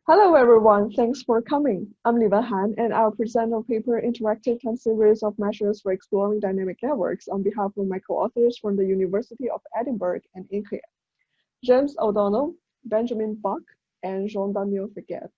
Hello everyone, thanks for coming. I'm Liwenhan and I'll present our paper Interactive Time Series of Measures for Exploring Dynamic Networks on behalf of my co-authors from the University of Edinburgh and India, James O'Donnell, Benjamin Bach, and Jean-Daniel Fekete.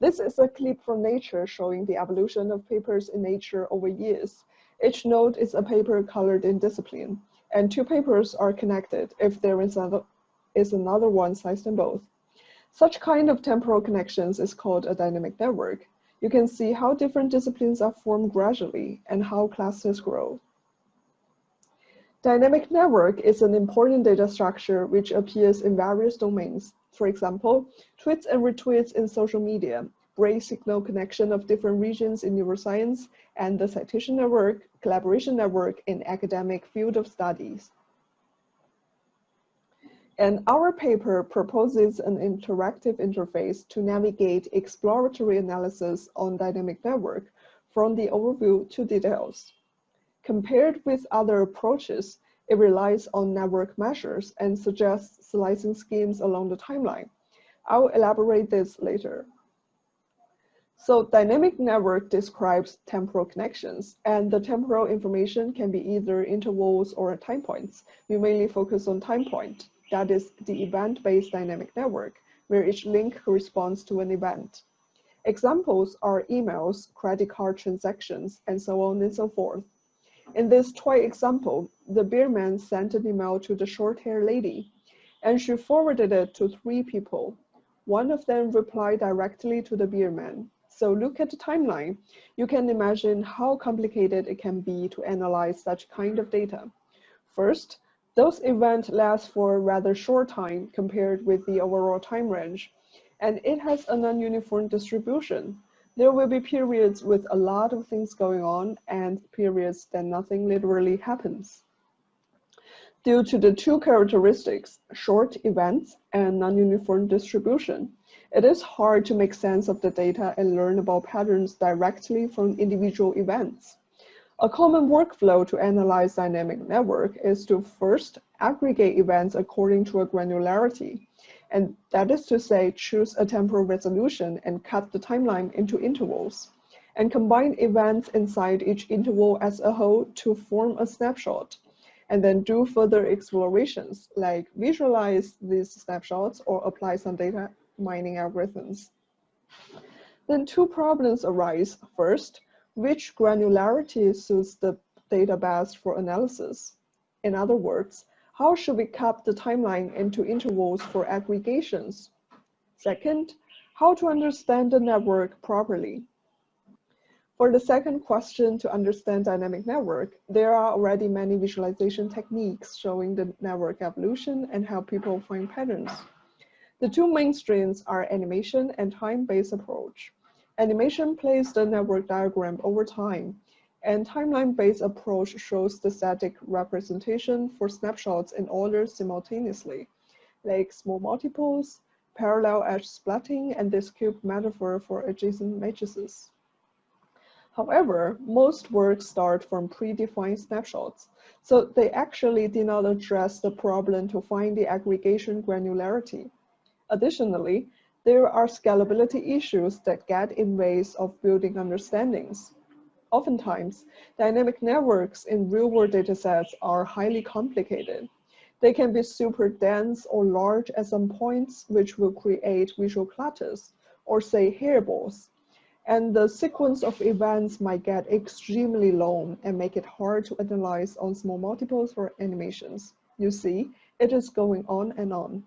This is a clip from Nature showing the evolution of papers in Nature over years. Each note is a paper colored in discipline, and two papers are connected if there is another one sized in both. Such kind of temporal connections is called a dynamic network. You can see how different disciplines are formed gradually and how clusters grow. Dynamic network is an important data structure which appears in various domains. For example, tweets and retweets in social media, brain signal connection of different regions in neuroscience, and the citation network, collaboration network in academic field of studies. And our paper proposes an interactive interface to navigate exploratory analysis on dynamic network from the overview to details. Compared with other approaches, it relies on network measures and suggests slicing schemes along the timeline. I'll elaborate this later. So dynamic network describes temporal connections, and the temporal information can be either intervals or time points. We mainly focus on time point. That is the event-based dynamic network, where each link corresponds to an event. Examples are emails, credit card transactions, and so on and so forth. In this toy example, the beer man sent an email to the short-haired lady, and she forwarded it to 3 people. One of them replied directly to the beer man. So look at the timeline. You can imagine how complicated it can be to analyze such kind of data. First, those events last for a rather short time compared with the overall time range, and it has a non-uniform distribution. There will be periods with a lot of things going on and periods that nothing literally happens. Due to the two characteristics, short events and non-uniform distribution, it is hard to make sense of the data and learn about patterns directly from individual events. A common workflow to analyze dynamic network is to first aggregate events according to a granularity, and that is to say, choose a temporal resolution and cut the timeline into intervals, and combine events inside each interval as a whole to form a snapshot, and then do further explorations, like visualize these snapshots or apply some data mining algorithms. Then two problems arise. First, which granularity suits the data best for analysis? In other words, how should we cut the timeline into intervals for aggregations? Second, how to understand the network properly? For the second question, to understand dynamic network, there are already many visualization techniques showing the network evolution and help people find patterns. The two main streams are animation and time-based approach. Animation plays the network diagram over time, and timeline-based approach shows the static representation for snapshots in order simultaneously, like small multiples, parallel edge splitting, and this cube metaphor for adjacent matrices. However, most work start from predefined snapshots, so they actually did not address the problem to find the aggregation granularity. Additionally, there are scalability issues that get in ways of building understandings. Oftentimes, dynamic networks in real-world datasets are highly complicated. They can be super dense or large at some points, which will create visual clutters, or say hairballs. And the sequence of events might get extremely long and make it hard to analyze on small multiples or animations. You see, it is going on and on.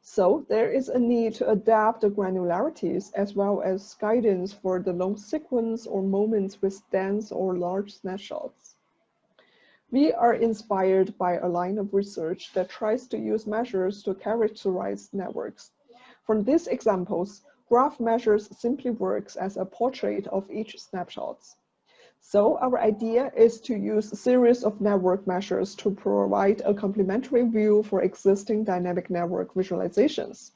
So there is a need to adapt the granularities as well as guidance for the long sequence or moments with dense or large snapshots. We are inspired by a line of research that tries to use measures to characterize networks. From these examples, graph measures simply works as a portrait of each snapshot. So our idea is to use a series of network measures to provide a complementary view for existing dynamic network visualizations.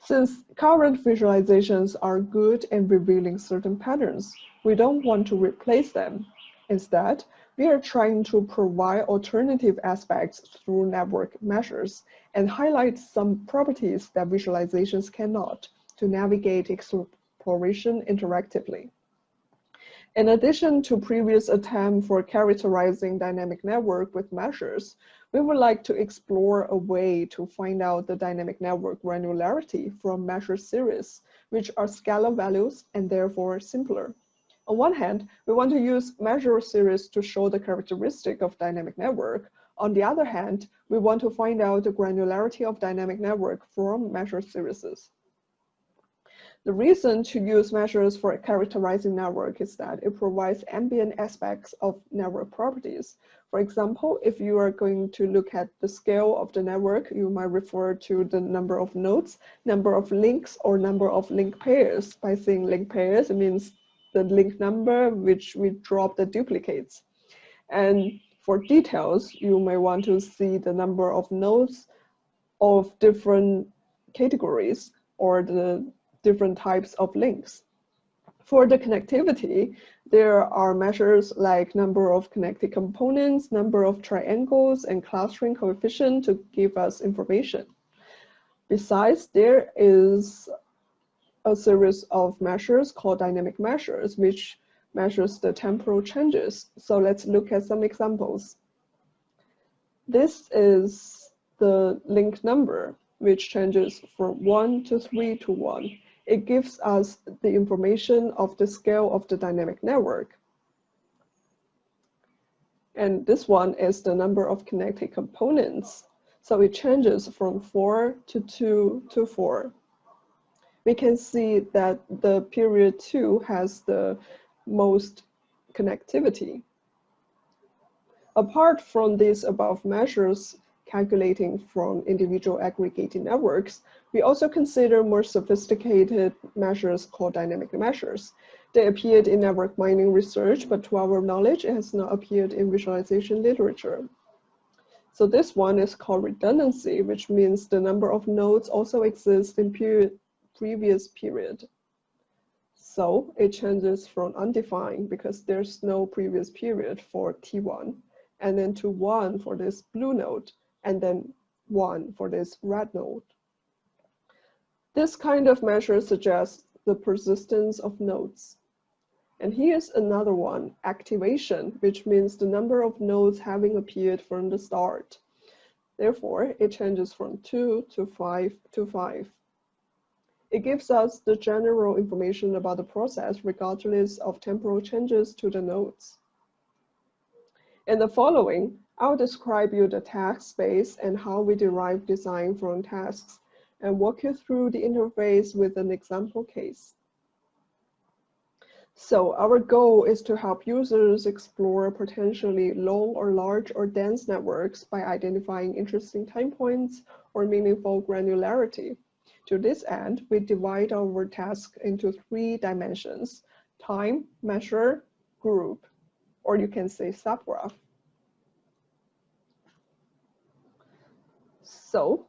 Since current visualizations are good in revealing certain patterns, we don't want to replace them. Instead, we are trying to provide alternative aspects through network measures and highlight some properties that visualizations cannot to navigate exploration interactively. In addition to previous attempt for characterizing dynamic network with measures, we would like to explore a way to find out the dynamic network granularity from measure series, which are scalar values and therefore simpler. On one hand, we want to use measure series to show the characteristic of dynamic network. On the other hand, we want to find out the granularity of dynamic network from measure series. The reason to use measures for characterizing network is that it provides ambient aspects of network properties. For example, if you are going to look at the scale of the network, you might refer to the number of nodes, number of links, or number of link pairs. By saying link pairs, it means the link number which we drop the duplicates. And for details, you may want to see the number of nodes of different categories or the different types of links. For the connectivity, there are measures like number of connected components, number of triangles, and clustering coefficient to give us information. Besides, there is a series of measures called dynamic measures, which measures the temporal changes. So let's look at some examples. This is the link number, which changes from 1 to 3 to 1. It gives us the information of the scale of the dynamic network. And this one is the number of connected components. So it changes from 4 to 2 to 4. We can see that the period 2 has the most connectivity. Apart from these above measures, calculating from individual aggregated networks, we also consider more sophisticated measures called dynamic measures. They appeared in network mining research, but to our knowledge, it has not appeared in visualization literature. So this one is called redundancy, which means the number of nodes also exists in previous period. So it changes from undefined because there's no previous period for T1, and then to 1 for this blue node, and then 1 for this red node. This kind of measure suggests the persistence of nodes. And here's another one, activation, which means the number of nodes having appeared from the start. Therefore, it changes from 2 to 5 to 5. It gives us the general information about the process regardless of temporal changes to the nodes. In the following, I'll describe you the task space and how we derive design from tasks, and walk you through the interface with an example case. So our goal is to help users explore potentially long or large or dense networks by identifying interesting time points or meaningful granularity. To this end, we divide our task into 3 dimensions: time, measure, group, or you can say subgraph. So,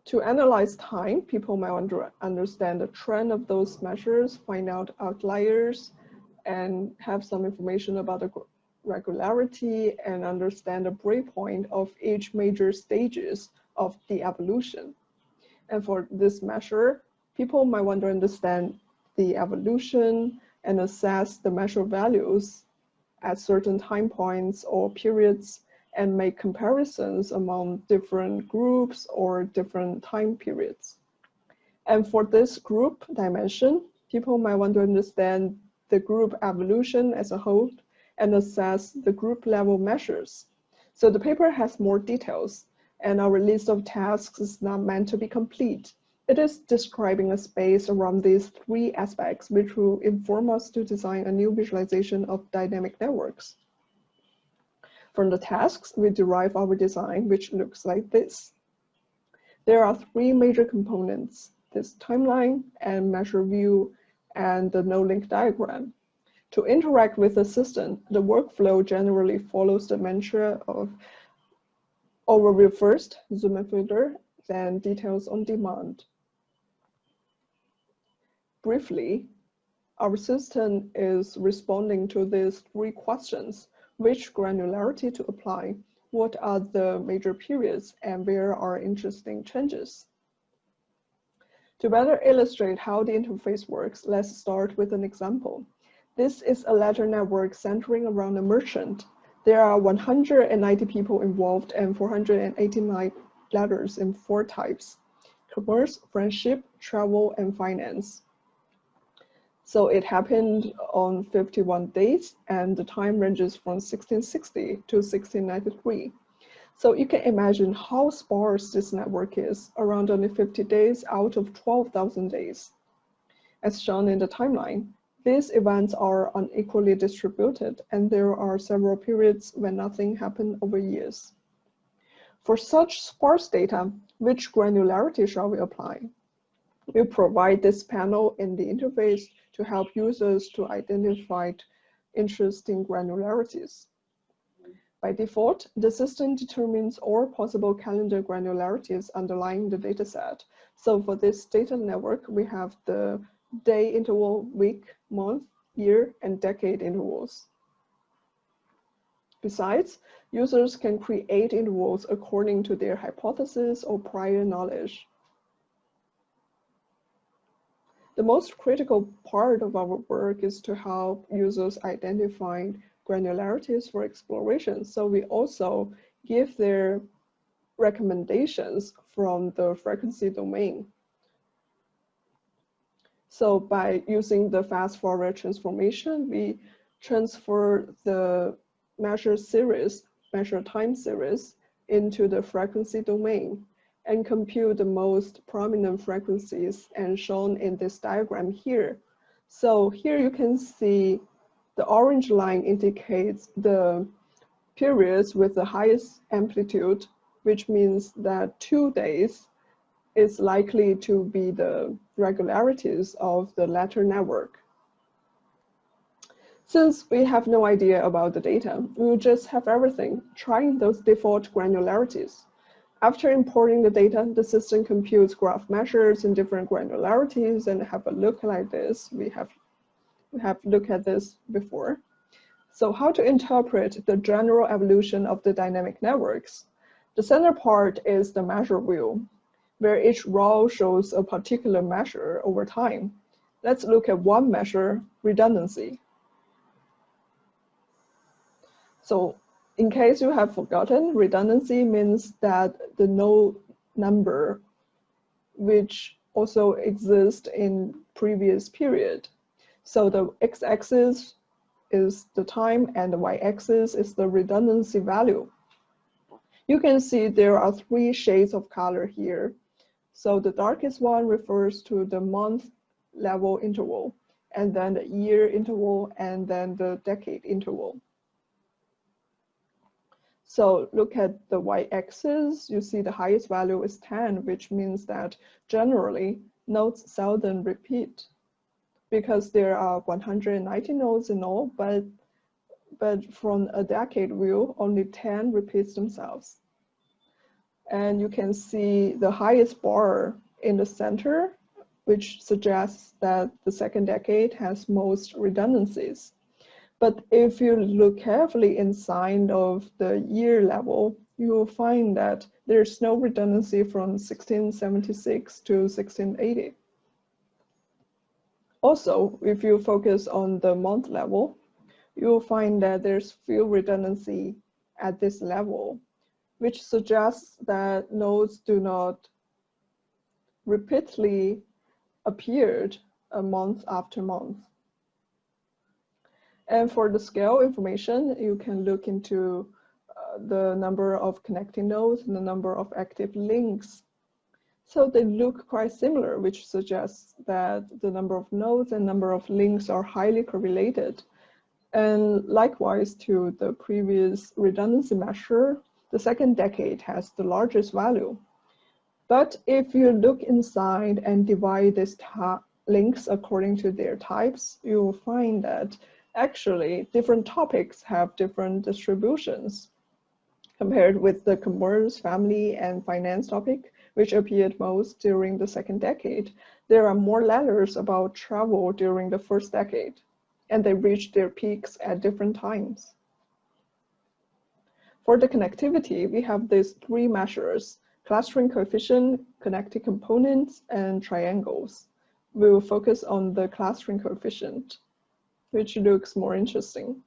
to analyze time, people might want to understand the trend of those measures, find out outliers, and have some information about the regularity and understand the breakpoint of each major stages of the evolution. And for this measure, people might want to understand the evolution and assess the measure values at certain time points or periods and make comparisons among different groups or different time periods. And for this group dimension, people might want to understand the group evolution as a whole and assess the group level measures. So the paper has more details, and our list of tasks is not meant to be complete. It is describing a space around these 3 aspects, which will inform us to design a new visualization of dynamic networks. From the tasks, we derive our design, which looks like this. There are 3 major components: this timeline and measure view and the no-link diagram. To interact with the system, the workflow generally follows the mantra of overview first, zoom and filter, then details on demand. Briefly, our system is responding to these 3 questions. which granularity to apply, what are the major periods, and where are interesting changes. To better illustrate how the interface works, let's start with an example. This is a letter network centering around a merchant. There are 190 people involved and 489 letters in 4 types: commerce, friendship, travel, and finance. So it happened on 51 days, and the time ranges from 1660 to 1693. So you can imagine how sparse this network is, around only 50 days out of 12,000 days. As shown in the timeline, these events are unequally distributed, and there are several periods when nothing happened over years. For such sparse data, which granularity shall we apply? We provide this panel in the interface to help users to identify interesting granularities. By default, the system determines all possible calendar granularities underlying the dataset. So for this data network, we have the day interval, week, month, year, and decade intervals. Besides, users can create intervals according to their hypothesis or prior knowledge. The most critical part of our work is to help users identify granularities for exploration. So we also give their recommendations from the frequency domain. So by using the fast-forward transformation, we transfer the measure time series into the frequency domain and compute the most prominent frequencies, and shown in this diagram here. So here you can see the orange line indicates the periods with the highest amplitude, which means that 2 days is likely to be the regularities of the letter network. Since we have no idea about the data, we will just have everything, trying those default granularities. After importing the data, the system computes graph measures in different granularities and have a look like this. We have looked at this before. So how to interpret the general evolution of the dynamic networks? The center part is the measure wheel, where each row shows a particular measure over time. Let's look at one measure, redundancy. So in case you have forgotten, redundancy means that the node number which also exists in previous period. So the x-axis is the time and the y-axis is the redundancy value. You can see there are 3 shades of color here. So the darkest one refers to the month level interval, and then the year interval, and then the decade interval. So look at the y-axis, you see the highest value is 10, which means that generally nodes seldom repeat, because there are 190 nodes in all, but from a decade view, only 10 repeats themselves. And you can see the highest bar in the center, which suggests that the second decade has most redundancies. But if you look carefully inside of the year level, you will find that there's no redundancy from 1676 to 1680. Also, if you focus on the month level, you will find that there's few redundancy at this level, which suggests that nodes do not repeatedly appeared a month after month. And for the scale information, you can look into the number of connecting nodes and the number of active links. So they look quite similar, which suggests that the number of nodes and number of links are highly correlated. And likewise to the previous redundancy measure, the second decade has the largest value. But if you look inside and divide these links according to their types, you will find that actually different topics have different distributions. Compared with the commerce, family, and finance topic, which appeared most during the second decade, there are more letters about travel during the first decade, and they reach their peaks at different times. For the connectivity, we have these three measures: clustering coefficient, connected components, and triangles. We will focus on the clustering coefficient, which looks more interesting.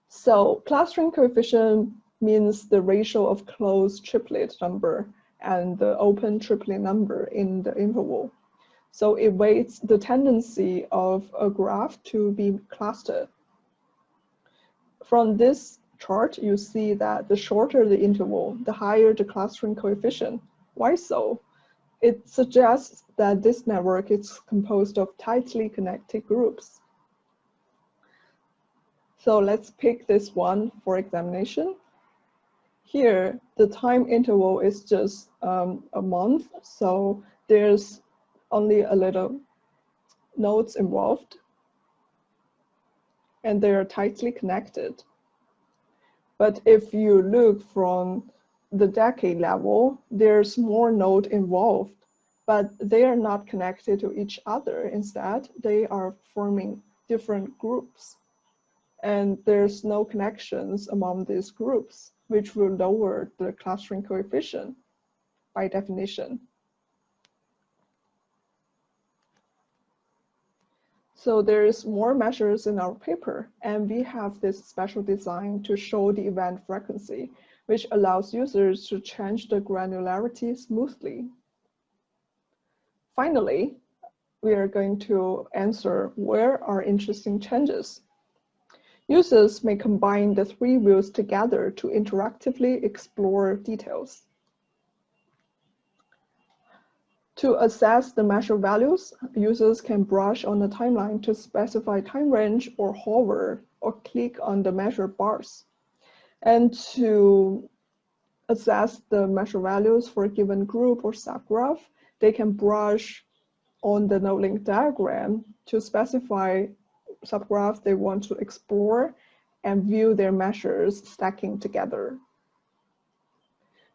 So clustering coefficient means the ratio of closed triplet number and the open triplet number in the interval. So it weights the tendency of a graph to be clustered. From this chart, you see that the shorter the interval, the higher the clustering coefficient. Why so? It suggests that this network is composed of tightly connected groups. So let's pick this one for examination. Here, the time interval is just a month, so there's only a little nodes involved, and they are tightly connected. But if you look from the decade level, there's more nodes involved, but they are not connected to each other. Instead, they are forming different groups. And there's no connections among these groups, which will lower the clustering coefficient by definition. So there is more measures in our paper, and we have this special design to show the event frequency, which allows users to change the granularity smoothly. Finally, we are going to answer where are interesting changes. Users may combine the three views together to interactively explore details. To assess the measure values, users can brush on the timeline to specify time range or hover or click on the measure bars. And to assess the measure values for a given group or subgraph, they can brush on the node link diagram to specify subgraph they want to explore and view their measures stacking together.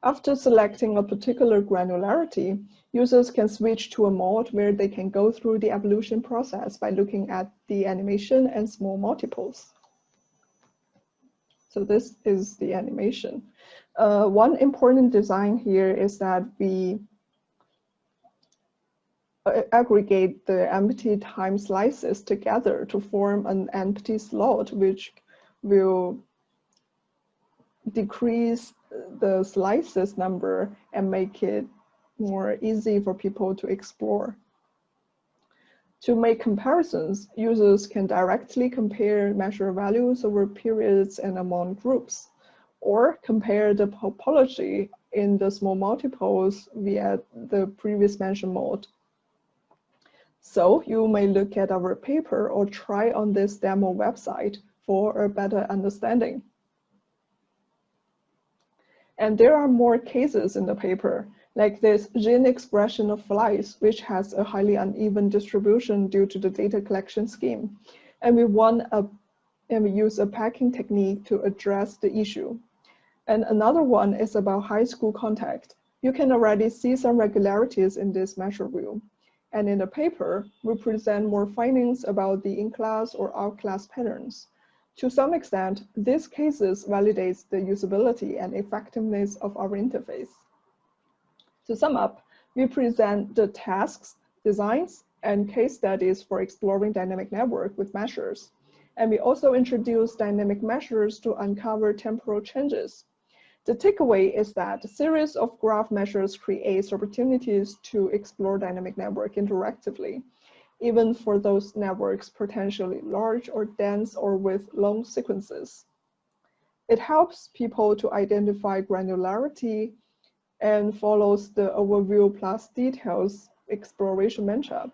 After selecting a particular granularity, users can switch to a mode where they can go through the evolution process by looking at the animation and small multiples. So this is the animation. One important design here is that we aggregate the empty time slices together to form an empty slot, which will decrease the slices number and make it more easy for people to explore. To make comparisons, users can directly compare measure values over periods and among groups, or compare the topology in the small multiples via the previous mentioned mode. So you may look at our paper or try on this demo website for a better understanding. And there are more cases in the paper, like this gene expression of flies, which has a highly uneven distribution due to the data collection scheme. And we use a packing technique to address the issue. And another one is about high school contact. You can already see some regularities in this measure view. And in the paper, we present more findings about the in-class or out-class patterns. To some extent, these cases validates the usability and effectiveness of our interface. To sum up, we present the tasks, designs, and case studies for exploring dynamic network with measures. And we also introduce dynamic measures to uncover temporal changes. The takeaway is that a series of graph measures creates opportunities to explore dynamic network interactively, even for those networks potentially large or dense or with long sequences. It helps people to identify granularity and follows the overview plus details exploration mantra,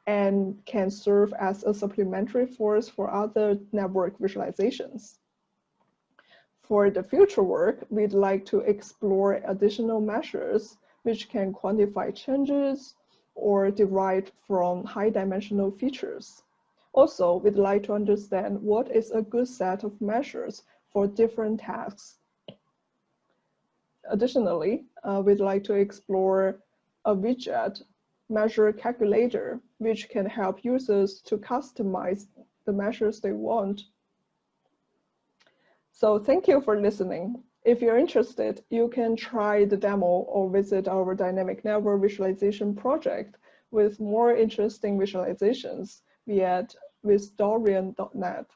and can serve as a supplementary force for other network visualizations. For the future work, we'd like to explore additional measures which can quantify changes or derived from high-dimensional features. Also, we'd like to understand what is a good set of measures for different tasks. Additionally, we'd like to explore a widget measure calculator, which can help users to customize the measures they want. So thank you for listening. If you're interested, you can try the demo or visit our dynamic network visualization project with more interesting visualizations via wisdorian.net.